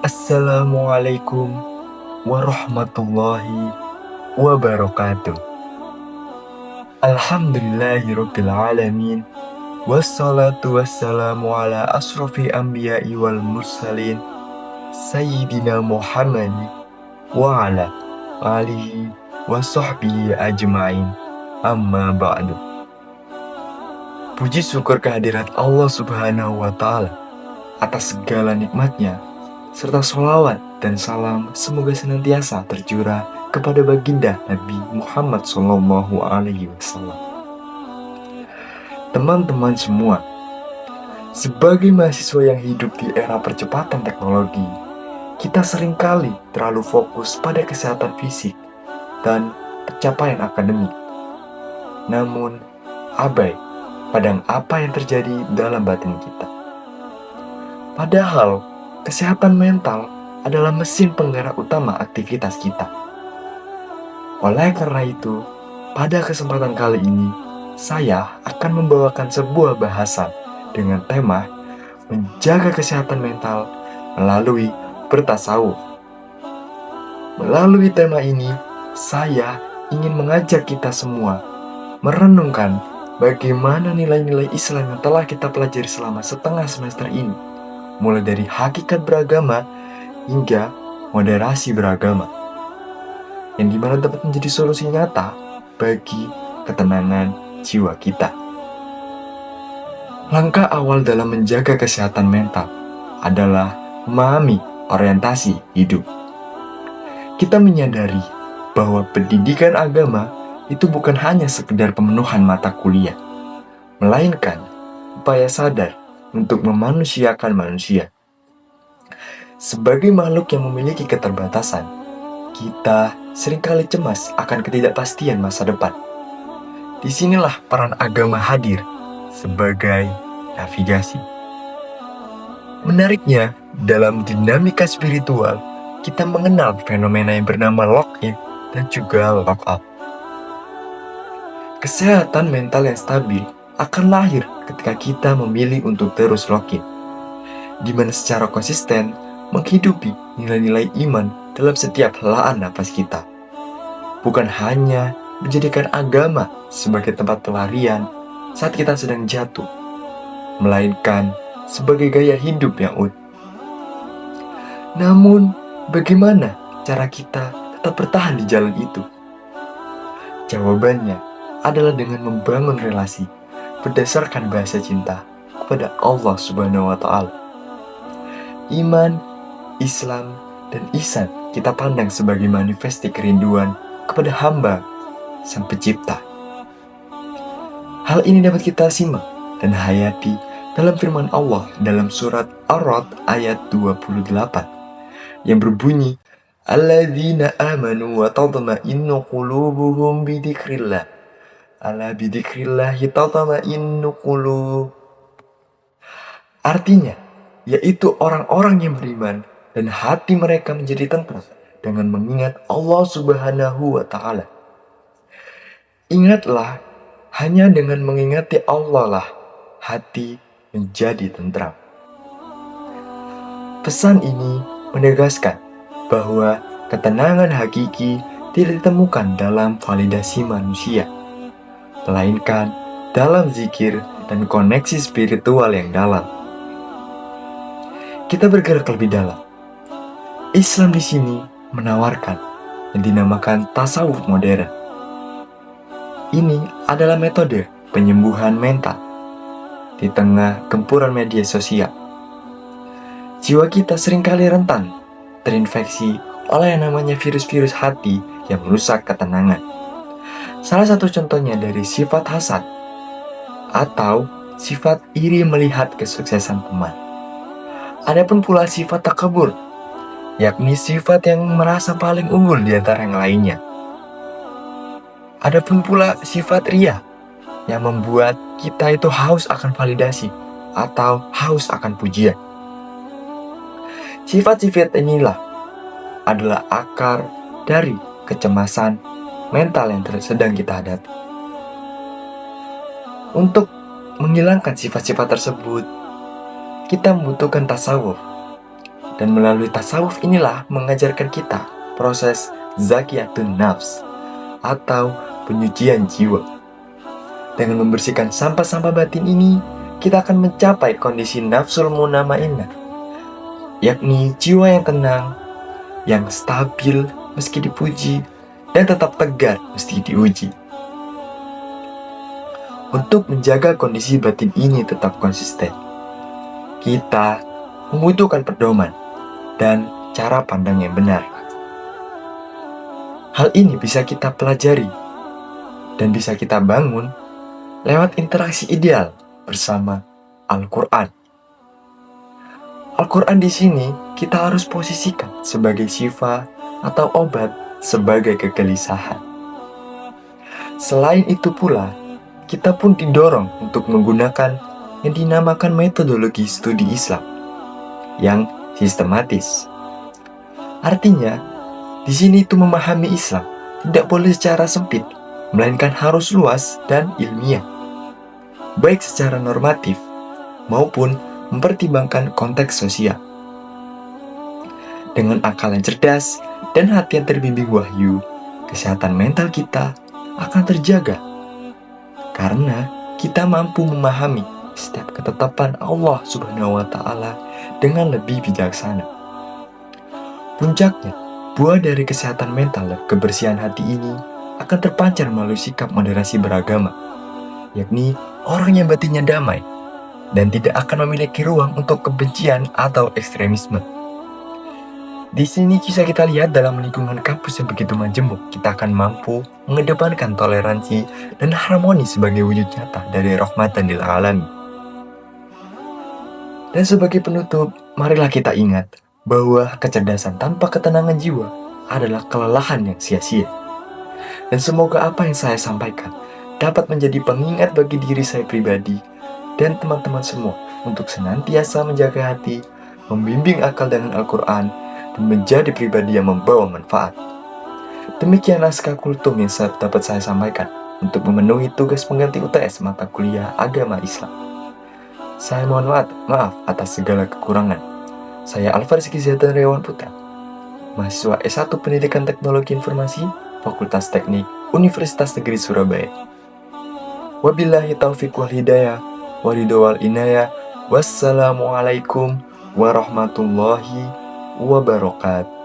Assalamualaikum warahmatullahi wabarakatuh. Alhamdulillahirabbil alamin. Wassalatu wassalamu ala asrofi anbiya'i wal mursalin Sayyidina Muhammad wa ala alihi wa sahbihi ajma'in. Amma ba'du. Puji syukur kehadirat Allah Subhanahu wa Ta'ala atas segala nikmatnya, serta sholawat dan salam semoga senantiasa tercurah kepada baginda Nabi Muhammad SAW. Teman-teman semua, sebagai mahasiswa yang hidup di era percepatan teknologi, kita seringkali terlalu fokus pada kesehatan fisik dan pencapaian akademik, namun abai pada apa yang terjadi dalam batin kita. Padahal kesehatan mental adalah mesin penggerak utama aktivitas kita. Oleh karena itu, pada kesempatan kali ini, saya akan membawakan sebuah bahasan dengan tema menjaga kesehatan mental melalui bertasawuf. Melalui tema ini, saya ingin mengajak kita semua merenungkan bagaimana nilai-nilai Islam yang telah kita pelajari selama setengah semester ini, mulai dari hakikat beragama hingga moderasi beragama, yang dimana dapat menjadi solusi nyata bagi ketenangan jiwa kita. Langkah awal dalam menjaga kesehatan mental adalah memahami orientasi hidup. Kita menyadari bahwa pendidikan agama itu bukan hanya sekedar pemenuhan mata kuliah, melainkan upaya sadar untuk memanusiakan manusia. Sebagai makhluk yang memiliki keterbatasan, kita seringkali cemas akan ketidakpastian masa depan. Disinilah peran agama hadir sebagai navigasi. Menariknya, dalam dinamika spiritual, kita mengenal fenomena yang bernama lock-in dan juga lock-out. Kesehatan mental yang stabil akan lahir ketika kita memilih untuk terus lock-in, di mana secara konsisten menghidupi nilai-nilai iman dalam setiap helaan napas kita. Bukan hanya menjadikan agama sebagai tempat pelarian saat kita sedang jatuh, melainkan sebagai gaya hidup yang utuh. Namun, bagaimana cara kita tetap bertahan di jalan itu? Jawabannya adalah dengan membangun relasi berdasarkan bahasa cinta kepada Allah Subhanahu wa Ta'ala. Iman, Islam, dan ihsan kita pandang sebagai manifesti kerinduan kepada hamba Sang Pencipta. Hal ini dapat kita simak dan hayati dalam firman Allah dalam surat Ar-Ra'd ayat 28 yang berbunyi, Alladzina amanu wa tatma'innu qulubuhum bidzikrillah. Ala bidzikrillahi tatma'innu qulub. Artinya, yaitu orang-orang yang beriman dan hati mereka menjadi tenang dengan mengingat Allah Subhanahu wa Ta'ala. Ingatlah, hanya dengan mengingati Allah lah hati menjadi tentram. Pesan ini menegaskan bahwa ketenangan hakiki tidak ditemukan dalam validasi manusia, melainkan dalam zikir dan koneksi spiritual yang dalam. Kita bergerak lebih dalam. Islam di sini menawarkan yang dinamakan tasawuf modern. Ini adalah metode penyembuhan mental di tengah gempuran media sosial. Jiwa kita seringkali rentan terinfeksi oleh yang namanya virus-virus hati yang merusak ketenangan. Salah satu contohnya dari sifat hasad atau sifat iri melihat kesuksesan teman. Adapun pula sifat takabur, yakni sifat yang merasa paling unggul di antara yang lainnya. Adapun pula sifat ria yang membuat kita itu haus akan validasi atau haus akan pujian. Sifat-sifat inilah adalah akar dari kecemasan mental yang sedang kita hadapi. Untuk menghilangkan sifat-sifat tersebut, kita membutuhkan tasawuf, Dan melalui tasawuf inilah mengajarkan kita proses zakiyatun nafs atau penyucian jiwa. Dengan membersihkan sampah-sampah batin ini, kita akan mencapai kondisi nafsul munamainnah, yakni jiwa yang tenang, yang stabil meski dipuji, dan tetap tegar meski diuji. Untuk menjaga kondisi batin ini tetap konsisten, kita membutuhkan pedoman dan cara pandang yang benar. Hal ini bisa kita pelajari dan bisa kita bangun lewat interaksi ideal bersama Al-Quran. Al-Quran di sini kita harus posisikan sebagai syifa atau obat sebagai kegelisahan. Selain itu pula, kita pun didorong untuk menggunakan yang dinamakan metodologi studi Islam yang sistematis. Artinya, di sini itu memahami Islam tidak boleh secara sempit, melainkan harus luas dan ilmiah, baik secara normatif maupun mempertimbangkan konteks sosial. Dengan akal yang cerdas dan hati yang terbimbing wahyu, kesehatan mental kita akan terjaga karena kita mampu memahami setiap ketetapan Allah Subhanahu wa Ta'ala dengan lebih bijaksana. Puncaknya, buah dari kesehatan mental dan kebersihan hati ini akan terpancar melalui sikap moderasi beragama, yakni orang yang batinnya damai dan tidak akan memiliki ruang untuk kebencian atau ekstremisme. Di sini bisa kita lihat dalam lingkungan kampus yang begitu majemuk, kita akan mampu mengedepankan toleransi dan harmoni sebagai wujud nyata dari rahmatan lil alamin. Dan sebagai penutup, marilah kita ingat bahwa kecerdasan tanpa ketenangan jiwa adalah kelelahan yang sia-sia. Dan semoga apa yang saya sampaikan dapat menjadi pengingat bagi diri saya pribadi dan teman-teman semua untuk senantiasa menjaga hati, membimbing akal dengan Al-Quran, dan menjadi pribadi yang membawa manfaat. Demikian naskah kultum yang dapat saya sampaikan untuk memenuhi tugas pengganti UTS mata kuliah agama Islam. Saya mohon maaf atas segala kekurangan. Saya Alvar Rizky Rewan Putra, mahasiswa S1 Pendidikan Teknologi Informasi, Fakultas Teknik, Universitas Negeri Surabaya. Wabillahi taufiq wal hidayah, waridho wal inayah. Wassalamualaikum warahmatullahi wabarakatuh.